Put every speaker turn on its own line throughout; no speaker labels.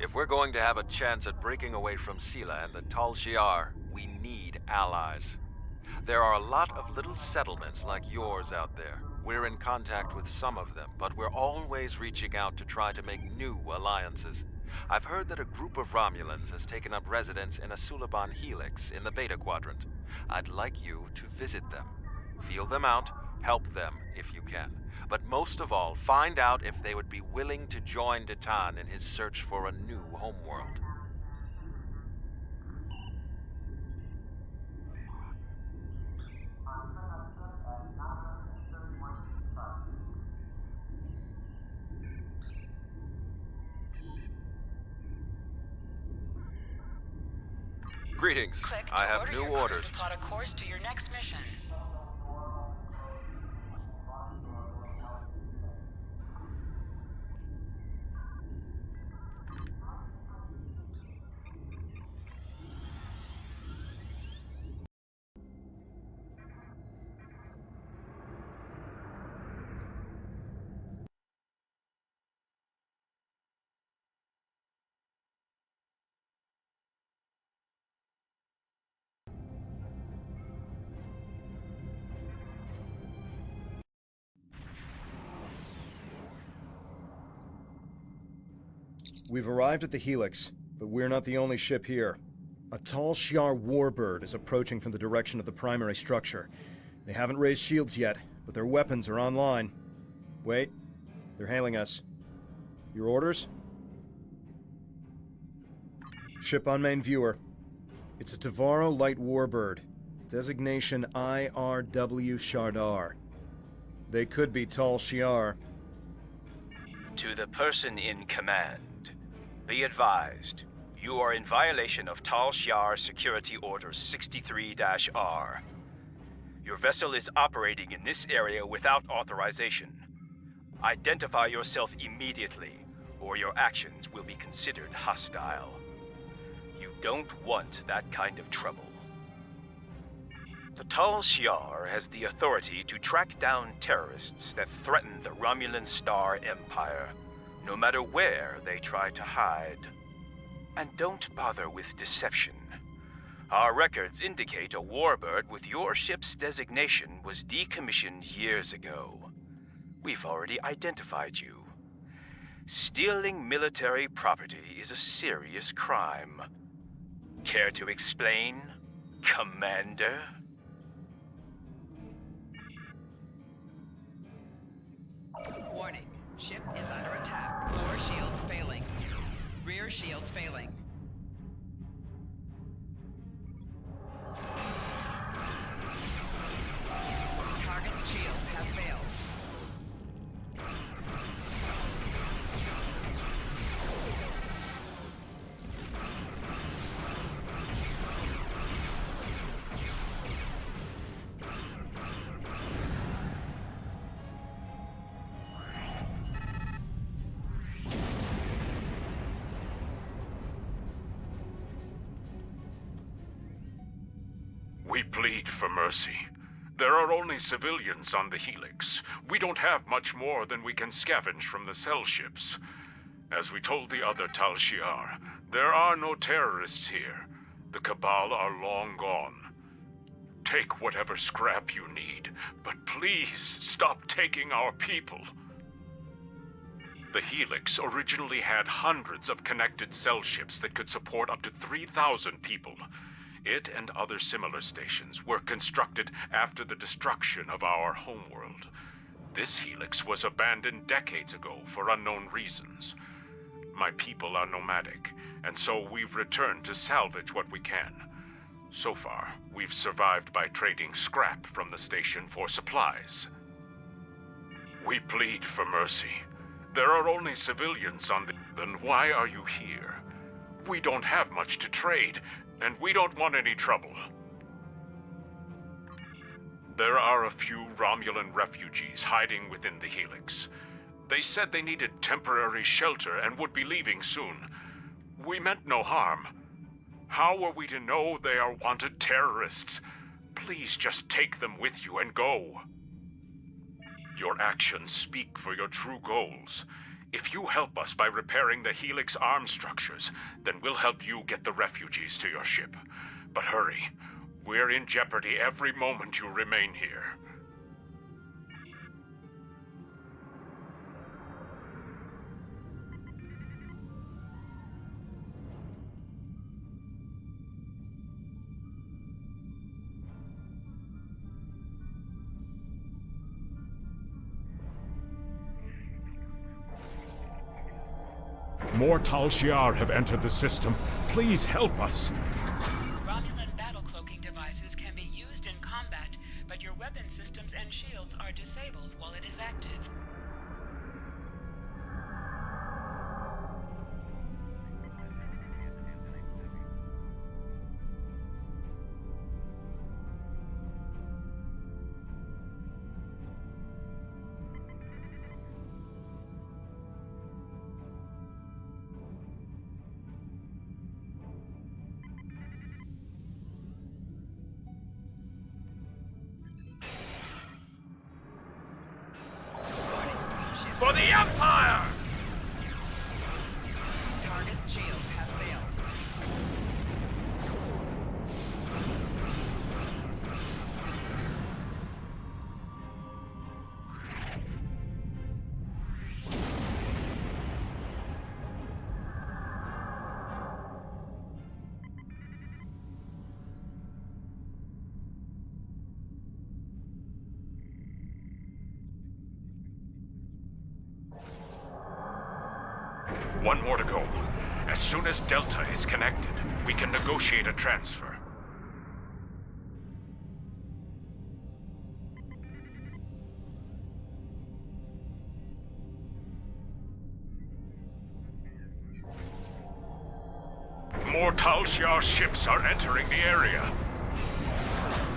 If we're going to have a chance at breaking away from Sela and the Tal Shiar, we need allies. There are a lot of little settlements like yours out there. We're in contact with some of them, but we're always reaching out to try to make new alliances. I've heard that a group of Romulans has taken up residence in a Suliban Helix in the Beta Quadrant. I'd like you to visit them. Feel them out, help them if you can. But most of all, find out if they would be willing to join Detan in his search for a new homeworld. Greetings.
Click to
I have
order
new
your crew
orders.
to plot a course to your next mission.
We've arrived at the Helix, but we're not the only ship here. A Tal Shiar warbird is approaching from the direction of the primary structure. They haven't raised shields yet, but their weapons are online. Wait, they're hailing us. Your orders? Ship on main viewer. It's a Tavaro light warbird. Designation IRW Shardar. They could be Tal Shiar.
To the person in command, be advised, you are in violation of Tal Shiar Security Order 63-R. Your vessel is operating in this area without authorization. Identify yourself immediately, or your actions will be considered hostile. You don't want that kind of trouble. The Tal Shiar has the authority to track down terrorists that threaten the Romulan Star Empire, no matter where they try to hide. And don't bother with deception. Our records indicate a warbird with your ship's designation was decommissioned years ago. We've already identified you. Stealing military property is a serious crime. Care to explain, Commander?
Warning. Ship is under attack. Lower shields failing. Rear shields failing. Target shields have failed.
We plead for mercy. There are only civilians on the Helix. We don't have much more than we can scavenge from the cell ships. As we told the other Tal Shiar, there are no terrorists here. The Cabal are long gone. Take whatever scrap you need, but please stop taking our people. The Helix originally had hundreds of connected cell ships that could support up to 3,000 people. It and other similar stations were constructed after the destruction of our homeworld. This Helix was abandoned decades ago for unknown reasons. My people are nomadic, and so we've returned to salvage what we can. So far, we've survived by trading scrap from the station for supplies. We plead for mercy. There are only civilians on the... Then why are you here? We don't have much to trade, and we don't want any trouble. There are a few Romulan refugees hiding within the Helix. They said they needed temporary shelter and would be leaving soon. We meant no harm. How were we to know they are wanted terrorists? Please just take them with you and go. Your actions speak for your true goals. If you help us by repairing the Helix arm structures, then we'll help you get the refugees to your ship. But hurry. We're in jeopardy every moment you remain here. More Tal Shiar have entered the system. Please help us.
Romulan battle cloaking devices can be used in combat, but your weapon systems and shields are disabled while it is active.
For the Empire!
Target's shields have failed.
One more to go. As soon as Delta is connected, we can negotiate a transfer. More Tal Shiar ships are entering the area.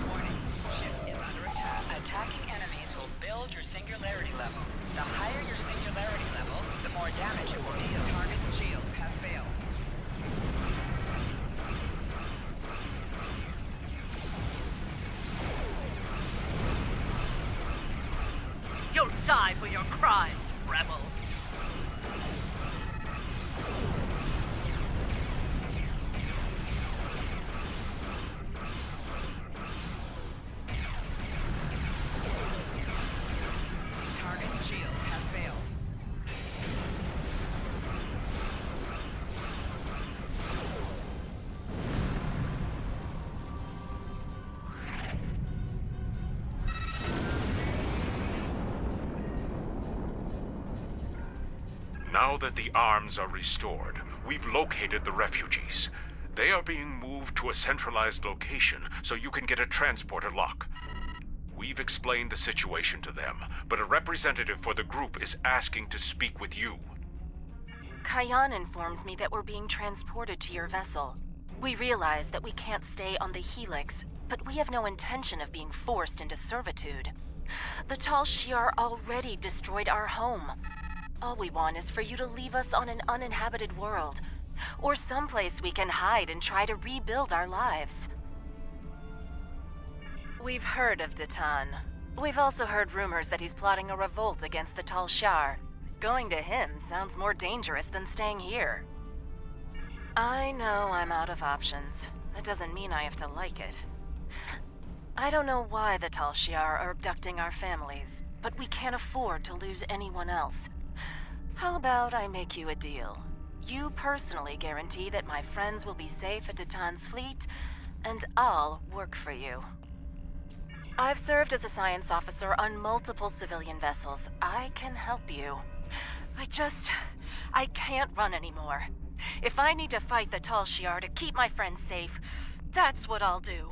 Warning. Ship is under attack. Attacking enemies will build your singularity level. The higher your singularity level, the more damage it will deal. Target's shields have failed.
You'll die for your crimes, rebel!
Target's shields have failed.
Now that the arms are restored, we've located the refugees. They are being moved to a centralized location so you can get a transporter lock. We've explained the situation to them, but a representative for the group is asking to speak with you.
Kayan informs me that we're being transported to your vessel. We realize that we can't stay on the Helix, but we have no intention of being forced into servitude. The Tal Shiar already destroyed our home. All we want is for you to leave us on an uninhabited world, or someplace we can hide and try to rebuild our lives. We've heard of Datan. We've also heard rumors that he's plotting a revolt against the Tal Shiar. Going to him sounds more dangerous than staying here. I know I'm out of options. That doesn't mean I have to like it. I don't know why the Tal Shiar are abducting our families, but we can't afford to lose anyone else. How about I make you a deal? You personally guarantee that my friends will be safe at Datan's fleet, and I'll work for you. I've served as a science officer on multiple civilian vessels. I can help you. I can't run anymore. If I need to fight the Tal Shiar to keep my friends safe, that's what I'll do.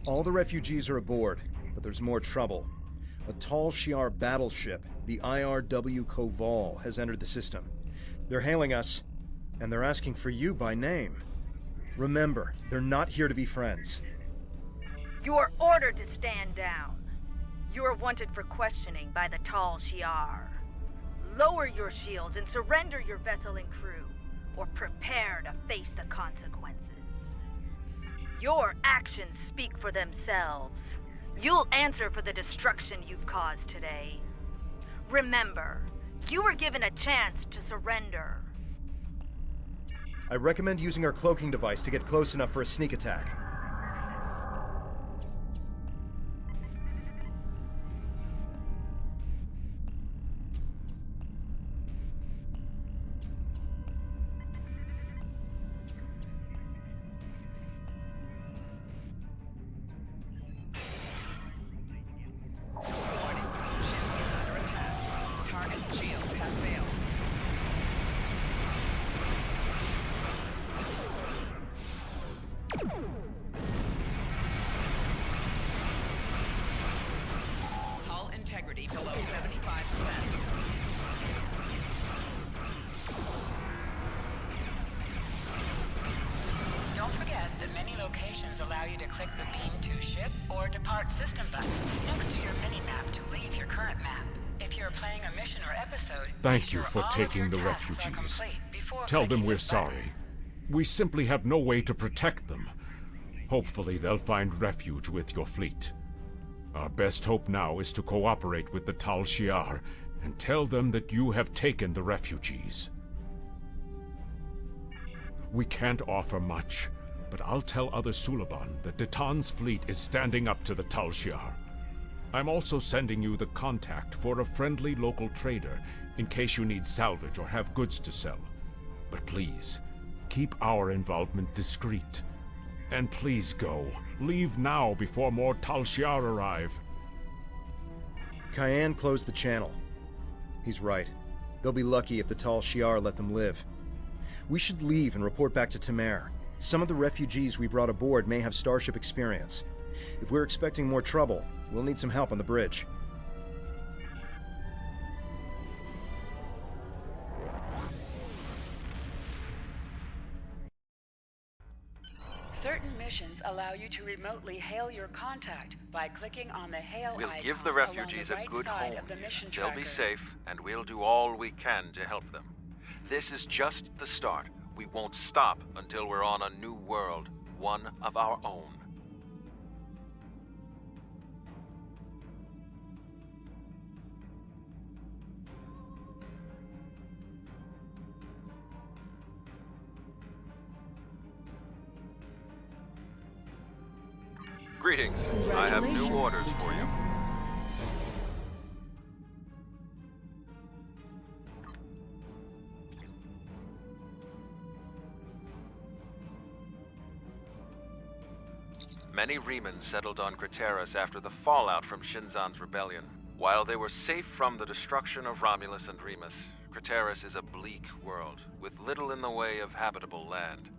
All the refugees are aboard, but there's more trouble. A Tal Shiar battleship, the IRW Koval, has entered the system. They're hailing us, and they're asking for you by name. Remember, they're not here to be friends.
You are ordered to stand down. You are wanted for questioning by the Tal Shiar. Lower your shields and surrender your vessel and crew, or prepare to face the consequences. Your actions speak for themselves. You'll answer for the destruction you've caused today. Remember, you were given a chance to surrender.
I recommend using our cloaking device to get close enough for a sneak attack.
Warning. Ship is under attack. Target's shields have failed. Hull integrity below 75%. Don't forget that many locations allow you to click the Beam to Ship or Depart System button next to your mini-map to leave your current map. If you're playing a mission or episode,
Thank you
be sure
for
all of
taking
your
the
tasks are
refugees.
complete before
Tell them
clicking
we're
this button.
sorry. We simply have no way to protect them. Hopefully they'll find refuge with your fleet. Our best hope now is to cooperate with the Tal Shiar and tell them that you have taken the refugees. We can't offer much, but I'll tell other Suliban that Detan's fleet is standing up to the Tal Shiar. I'm also sending you the contact for a friendly local trader in case you need salvage or have goods to sell. But please, keep our involvement discreet. And please go. Leave now before more Tal Shiar arrive.
Cayenne closed the channel. He's right. They'll be lucky if the Tal Shiar let them live. We should leave and report back to Tamer. Some of the refugees we brought aboard may have starship experience. If we're expecting more trouble, we'll need some help on the bridge.
Certain missions allow you to remotely hail your contact by clicking on the hail
We'll
icon
give the
along
refugees
the
a
right
good
side
home
of the
here.
mission
They'll be
tracker.
safe, and we'll do all we can to help them. This is just the start. We won't stop until we're on a new world, one of our own. Greetings. I have new orders for you. Many Remans settled on Craterus after the fallout from Shinzan's rebellion. While they were safe from the destruction of Romulus and Remus, Craterus is a bleak world, with little in the way of habitable land.